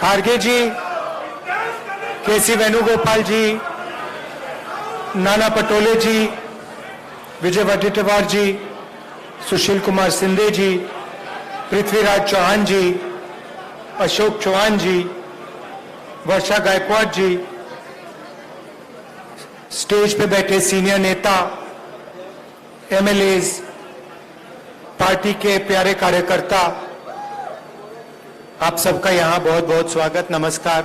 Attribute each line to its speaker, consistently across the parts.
Speaker 1: खारगे जी, केसी वेणुगोपाल जी, नाना पटोले जी, विजय वडेट्टीवार जी, सुशील कुमार सिंधे जी, पृथ्वीराज चौहान जी, अशोक चौहान जी, वर्षा गायकवाड़ जी, stage पे बैठे senior नेता, एमएलएज, पार्टी के प्यारे कार्यकर्ता, आप सबका यहां बहुत बहुत स्वागत, नमस्कार।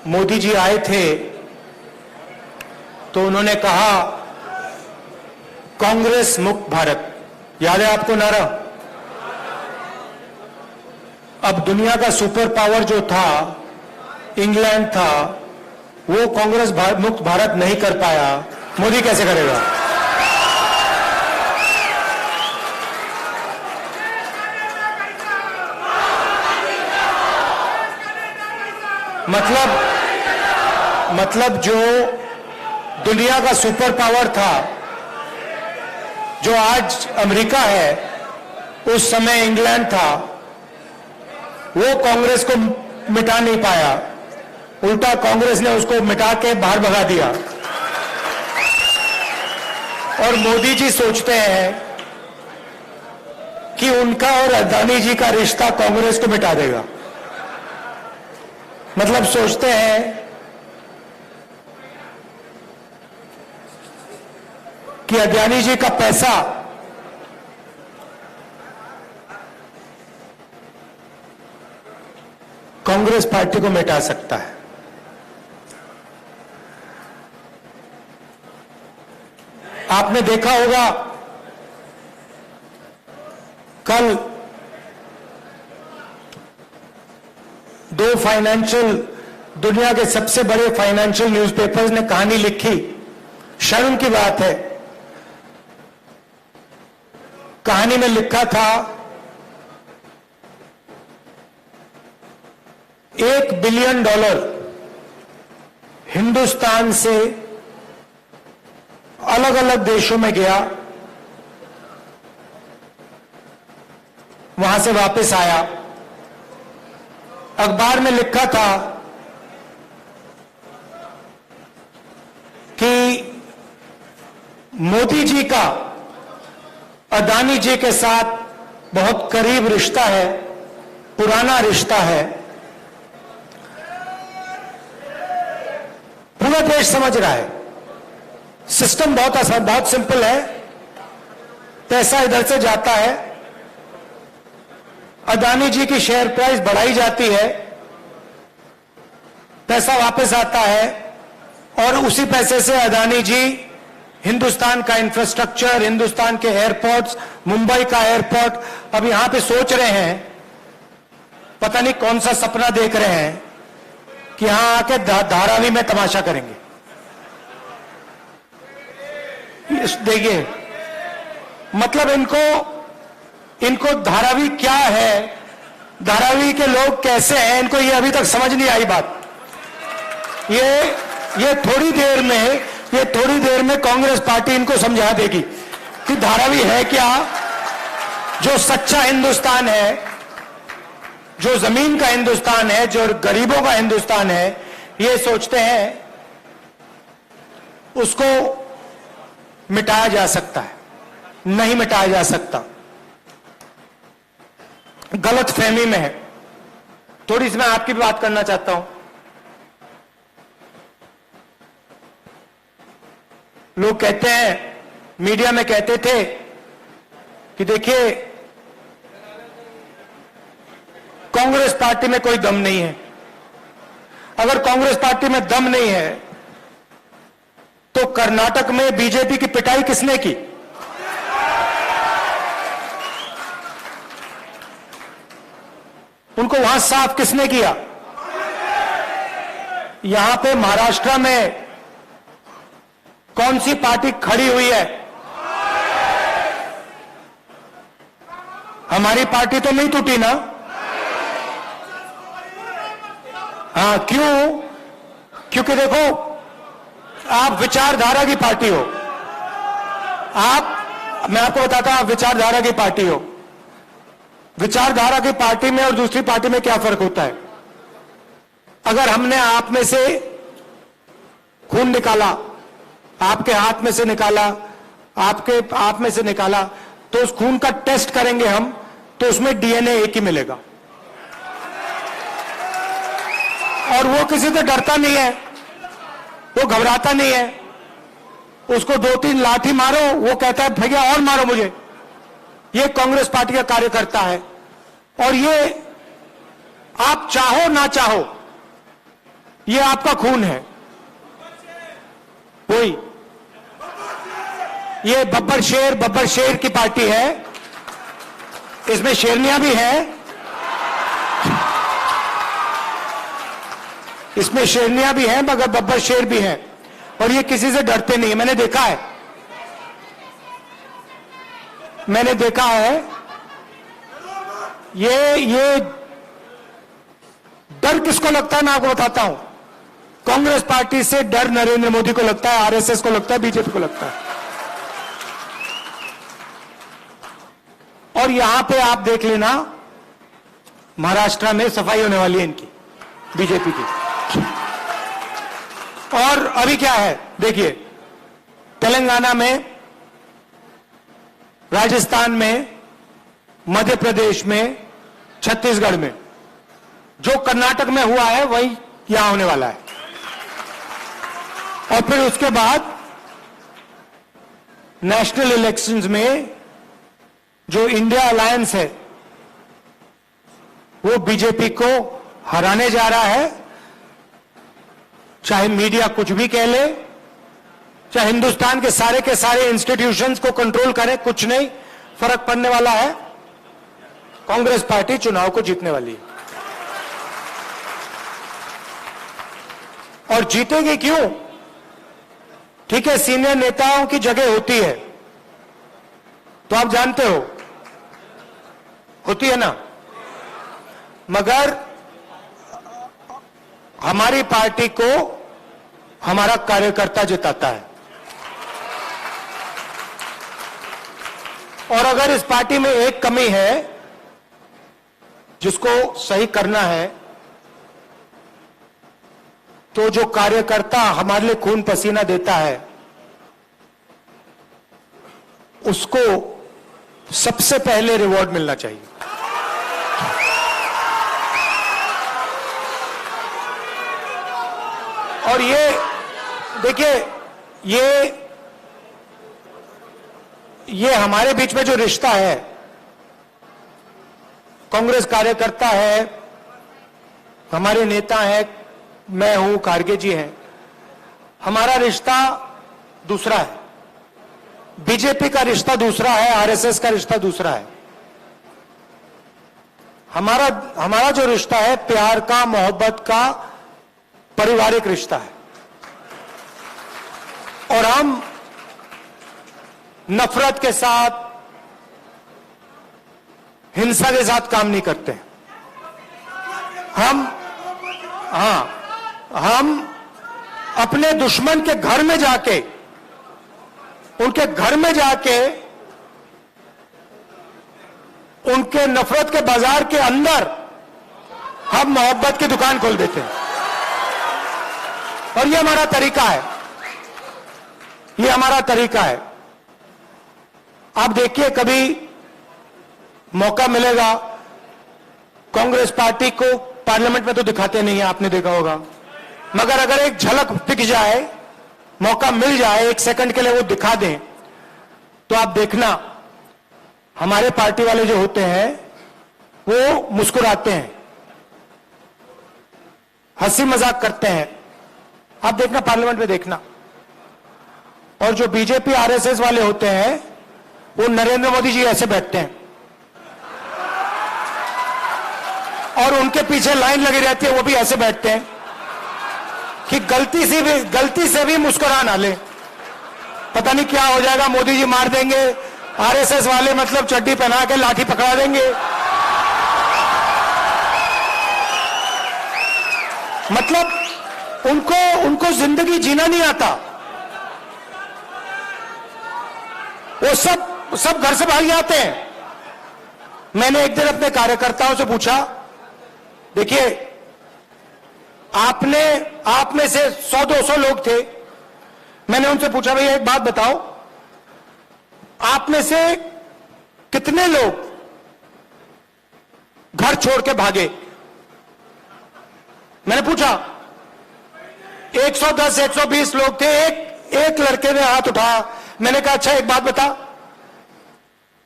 Speaker 1: मोदी जी आए थे तो उन्होंने कहा कांग्रेस मुक्त भारत, याद है आपको नारा? अब दुनिया का सुपर पावर जो था, इंग्लैंड था, वो कांग्रेस मुक्त भारत नहीं कर पाया, मोदी कैसे करेगा? मतलब जो दुनिया का सुपर पावर था, जो आज अमेरिका है, उस समय इंग्लैंड था, वो कांग्रेस को मिटा नहीं पाया, उल्टा कांग्रेस ने उसको मिटा के बाहर भगा दिया। और मोदी जी सोचते हैं कि उनका और अदानी जी का रिश्ता कांग्रेस को मिटा देगा। मतलब सोचते हैं कि अदानी जी का पैसा कांग्रेस पार्टी को मिटा सकता है। आपने देखा होगा कल दो दुनिया के सबसे बड़े फाइनेंशियल न्यूज़पेपर्स ने कहानी लिखी, शर्म की बात है। कहानी में लिखा था $1 बिलियन हिंदुस्तान से अलग अलग देशों में गया, वहां से वापस आया। अखबार में लिखा था कि मोदी जी का अदानी जी के साथ बहुत करीब रिश्ता है, पुराना रिश्ता है। पूरा देश समझ रहा है, सिस्टम बहुत आसान, बहुत सिंपल है। पैसा इधर से जाता है, अदानी जी की शेयर प्राइस बढ़ाई जाती है, पैसा वापस आता है, और उसी पैसे से अदानी जी हिंदुस्तान का इंफ्रास्ट्रक्चर, हिंदुस्तान के एयरपोर्ट्स, मुंबई का एयरपोर्ट, अब यहां पे सोच रहे हैं, पता नहीं कौन सा सपना देख रहे हैं कि यहां आके धारावी में तमाशा करेंगे। देखिए, मतलब इनको धारावी क्या है, धारावी के लोग कैसे हैं, इनको ये अभी तक समझ नहीं आई बात। ये थोड़ी देर में कांग्रेस पार्टी इनको समझा देगी कि धारावी है क्या। जो सच्चा हिंदुस्तान है, जो जमीन का हिंदुस्तान है, जो गरीबों का हिंदुस्तान है, ये सोचते हैं उसको मिटाया जा सकता है। नहीं मिटाया जा सकता, गलत फहमी में है। थोड़ी सी मैं आपकी भी बात करना चाहता हूं। लोग कहते हैं, मीडिया में कहते थे कि देखिए कांग्रेस पार्टी में कोई दम नहीं है। अगर कांग्रेस पार्टी में दम नहीं है तो कर्नाटक में बीजेपी की पिटाई किसने की? उनको वहां साफ किसने किया? यहां पे महाराष्ट्र में कौन सी पार्टी खड़ी हुई है? हमारी पार्टी तो नहीं टूटी ना। हाँ, क्यों? क्योंकि देखो, आप विचारधारा की पार्टी हो, मैं आपको बताता हूं, आप विचारधारा की पार्टी हो। विचारधारा की पार्टी में और दूसरी पार्टी में क्या फर्क होता है? अगर हमने आप में से खून निकाला, आपके हाथ में से निकाला, आपके आप में से निकाला, तो उस खून का टेस्ट करेंगे हम, तो उसमें डीएनए एक ही मिलेगा। और वो किसी से डरता नहीं है, वो घबराता नहीं है। उसको 2-3 लाठी मारो, वो कहता है भैया और मारो मुझे। ये कांग्रेस पार्टी का कार्यकर्ता है। और ये आप चाहो ना चाहो, ये आपका खून है। वही ये बब्बर शेर की पार्टी है। इसमें शेरनियां भी हैं, इसमें शेरनियां भी हैं, मगर बब्बर शेर भी हैं। और ये किसी से डरते नहीं है। मैंने देखा है ये डर किसको लगता है, मैं आपको बताता हूं। कांग्रेस पार्टी से डर नरेंद्र मोदी को लगता है, आरएसएस को लगता है, बीजेपी को लगता है। और यहां पे आप देख लेना, महाराष्ट्र में सफाई होने वाली है इनकी, बीजेपी की। और अभी क्या है देखिए, तेलंगाना में, राजस्थान में, मध्य प्रदेश में, छत्तीसगढ़ में, जो कर्नाटक में हुआ है वही यहां होने वाला है। और फिर उसके बाद नेशनल इलेक्शंस में जो इंडिया अलायंस है वो बीजेपी को हराने जा रहा है। चाहे मीडिया कुछ भी कह ले, चाहे हिंदुस्तान के सारे इंस्टीट्यूशंस को कंट्रोल करे, कुछ नहीं फर्क पड़ने वाला है। कांग्रेस पार्टी चुनाव को जीतने वाली है। और जीतेगी क्यों? ठीक है, सीनियर नेताओं की जगह होती है, तो आप जानते हो, होती है ना। मगर हमारी पार्टी को हमारा कार्यकर्ता जिताता है। और अगर इस पार्टी में एक कमी है जिसको सही करना है, तो जो कार्यकर्ता हमारे लिए खून पसीना देता है उसको सबसे पहले रिवॉर्ड मिलना चाहिए। और ये देखिए, ये हमारे बीच में जो रिश्ता है, कांग्रेस कार्यकर्ता है, हमारे नेता है, मैं हूं, खारगे जी हैं, हमारा रिश्ता दूसरा है। बीजेपी का रिश्ता दूसरा है, आरएसएस का रिश्ता दूसरा है। हमारा जो रिश्ता है प्यार का, मोहब्बत का, पारिवारिक रिश्ता है। और हम नफरत के साथ, हिंसा के साथ काम नहीं करते। हम अपने दुश्मन के घर में जाके, उनके घर में जाके, उनके नफरत के बाजार के अंदर हम मोहब्बत की दुकान खोल देते हैं। और ये हमारा तरीका है, ये हमारा तरीका है। आप देखिए, कभी मौका मिलेगा, कांग्रेस पार्टी को पार्लियामेंट में तो दिखाते नहीं है, आपने देखा होगा, मगर अगर एक झलक दिख जाए, मौका मिल जाए, 1 सेकंड के लिए वो दिखा दें, तो आप देखना, हमारे पार्टी वाले जो होते हैं वो मुस्कुराते हैं, हंसी मजाक करते हैं। आप देखना, पार्लियामेंट में देखना। और जो बीजेपी आरएसएस वाले होते हैं वो नरेंद्र मोदी जी ऐसे बैठते हैं और उनके पीछे लाइन लगी रहती है, वो भी ऐसे बैठते हैं कि गलती से भी मुस्कुरा ना ले, पता नहीं क्या हो जाएगा, मोदी जी मार देंगे, आरएसएस वाले मतलब चड्डी पहना के लाठी पकड़ा देंगे। मतलब उनको जिंदगी जीना नहीं आता। वो सब सब घर से भाग जाते हैं। मैंने एक दिन अपने कार्यकर्ताओं से पूछा, देखिए आप में से 100-200 लोग थे, मैंने उनसे पूछा भैया एक बात बताओ, आप में से कितने लोग घर छोड़ के भागे? मैंने पूछा, 110-120 लोग थे। एक लड़के ने हाथ उठाया। मैंने कहा अच्छा एक बात बता,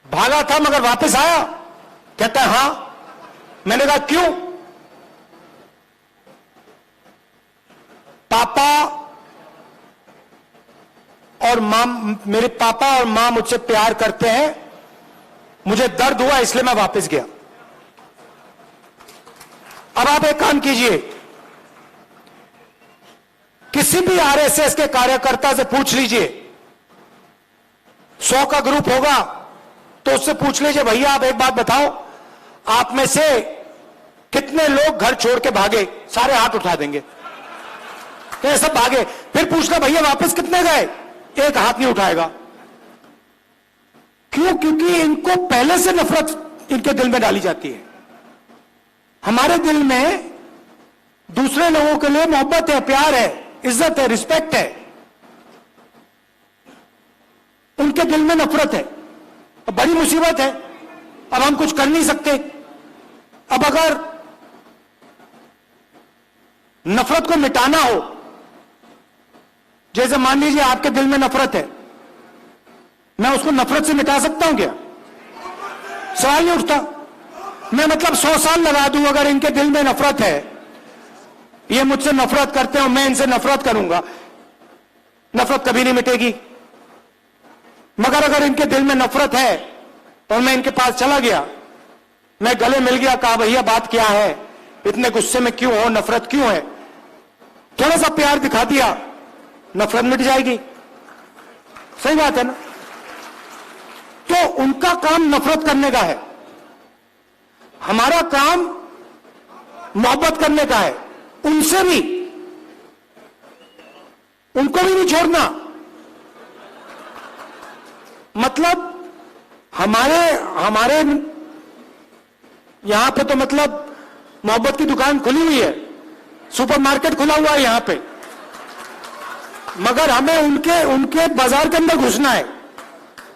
Speaker 1: भागा था मगर वापस आया? कहता है हां। मैंने कहा क्यों? पापा और मां, मेरे पापा और मां मुझसे प्यार करते हैं, मुझे दर्द हुआ इसलिए मैं वापस गया। अब आप एक काम कीजिए, किसी भी आरएसएस के कार्यकर्ता से पूछ लीजिए, 100 का ग्रुप होगा तो उससे पूछ लीजिए भैया आप एक बात बताओ, आप में से कितने लोग घर छोड़ के भागे? सारे हाथ उठा देंगे, तो सब भागे। फिर पूछना भैया वापस कितने गए? एक हाथ नहीं उठाएगा। क्यों? क्योंकि इनको पहले से नफरत इनके दिल में डाली जाती है। हमारे दिल में दूसरे लोगों के लिए मोहब्बत है, प्यार है, इज्जत है, रिस्पेक्ट है, उनके दिल में नफरत है। अब बड़ी मुसीबत है, अब हम कुछ कर नहीं सकते। अब अगर नफरत को मिटाना हो, जैसे मान लीजिए आपके दिल में नफरत है, मैं उसको नफरत से मिटा सकता हूं क्या? सवाल नहीं उठता। मैं मतलब 100 साल लगा दूं, अगर इनके दिल में नफरत है, ये मुझसे नफरत करते हो, मैं इनसे नफरत करूंगा, नफरत कभी नहीं मिटेगी। मगर अगर इनके दिल में नफरत है और मैं इनके पास चला गया, मैं गले मिल गया, कहा भैया बात क्या है, इतने गुस्से में क्यों हो, नफरत क्यों है, थोड़ा सा प्यार दिखा दिया, नफरत मिट जाएगी। सही बात है ना? तो उनका काम नफरत करने का है, हमारा काम मोहब्बत करने का है। उनसे भी, उनको भी नहीं छोड़ना। मतलब हमारे यहां पे तो मतलब मोहब्बत की दुकान खुली हुई है, सुपरमार्केट खुला हुआ है यहां पे, मगर हमें उनके बाजार के अंदर घुसना है,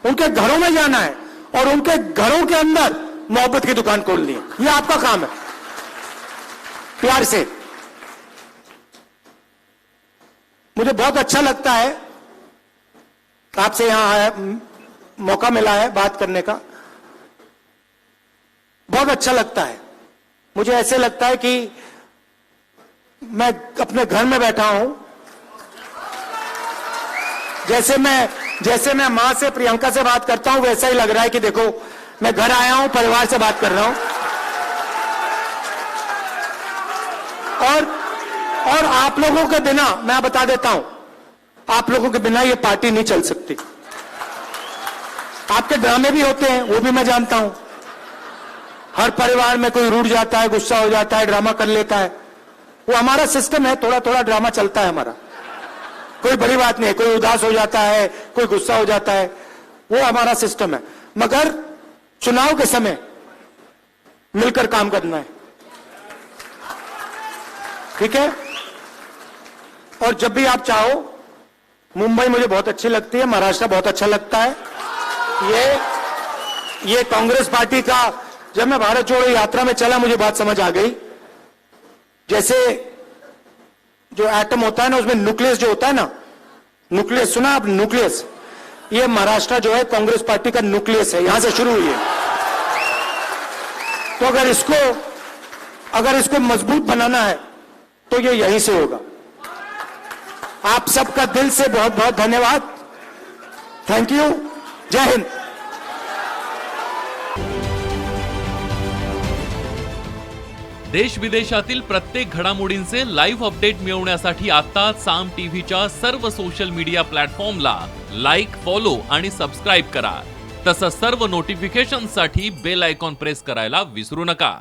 Speaker 1: उनके घरों में जाना है और उनके घरों के अंदर मोहब्बत की दुकान खोलनी है। यह आपका काम है, प्यार से। मुझे बहुत अच्छा लगता है आपसे यहां मौका मिला है बात करने का, बहुत अच्छा लगता है। मुझे ऐसे लगता है कि मैं अपने घर में बैठा हूं, जैसे मैं मां से, प्रियंका से बात करता हूं, वैसा ही लग रहा है कि देखो मैं घर आया हूं, परिवार से बात कर रहा हूं। और आप लोगों के बिना, मैं बता देता हूं, आप लोगों के बिना ये पार्टी नहीं चल सकती। आपके ड्रामे भी होते हैं, वो भी मैं जानता हूं। हर परिवार में कोई रूठ जाता है, गुस्सा हो जाता है, ड्रामा कर लेता है, वो हमारा सिस्टम है, थोड़ा थोड़ा ड्रामा चलता है हमारा, कोई बड़ी बात नहीं है। कोई उदास हो जाता है, कोई गुस्सा हो जाता है, वो हमारा सिस्टम है। मगर चुनाव के समय मिलकर काम करना है, ठीक है? और जब भी आप चाहो, मुंबई मुझे बहुत अच्छी लगती है, महाराष्ट्र बहुत अच्छा लगता है। ये कांग्रेस पार्टी का, जब मैं भारत जोड़ो यात्रा में चला, मुझे बात समझ आ गई। जैसे जो एटम होता है ना, उसमें न्यूक्लियस जो होता है ना, न्यूक्लियस सुना आप? न्यूक्लियस, ये महाराष्ट्र जो है कांग्रेस पार्टी का न्यूक्लियस है, यहां से शुरू हुई है। तो अगर इसको मजबूत बनाना है तो ये यहीं से होगा। आप सबका दिल से बहुत बहुत धन्यवाद। Thank you. जय हिंद।
Speaker 2: देश विदेशातील प्रत्येक घडामोडींचे लाईव्ह अपडेट मिळवण्यासाठी आता साम टीव्हीच्या सर्व सोशल मीडिया प्लॅटफॉर्मला लाईक, फॉलो आणि सबस्क्राईब करा। तसंच सर्व नोटिफिकेशनसाठी बेल आयकॉन प्रेस करायला विसरू नका।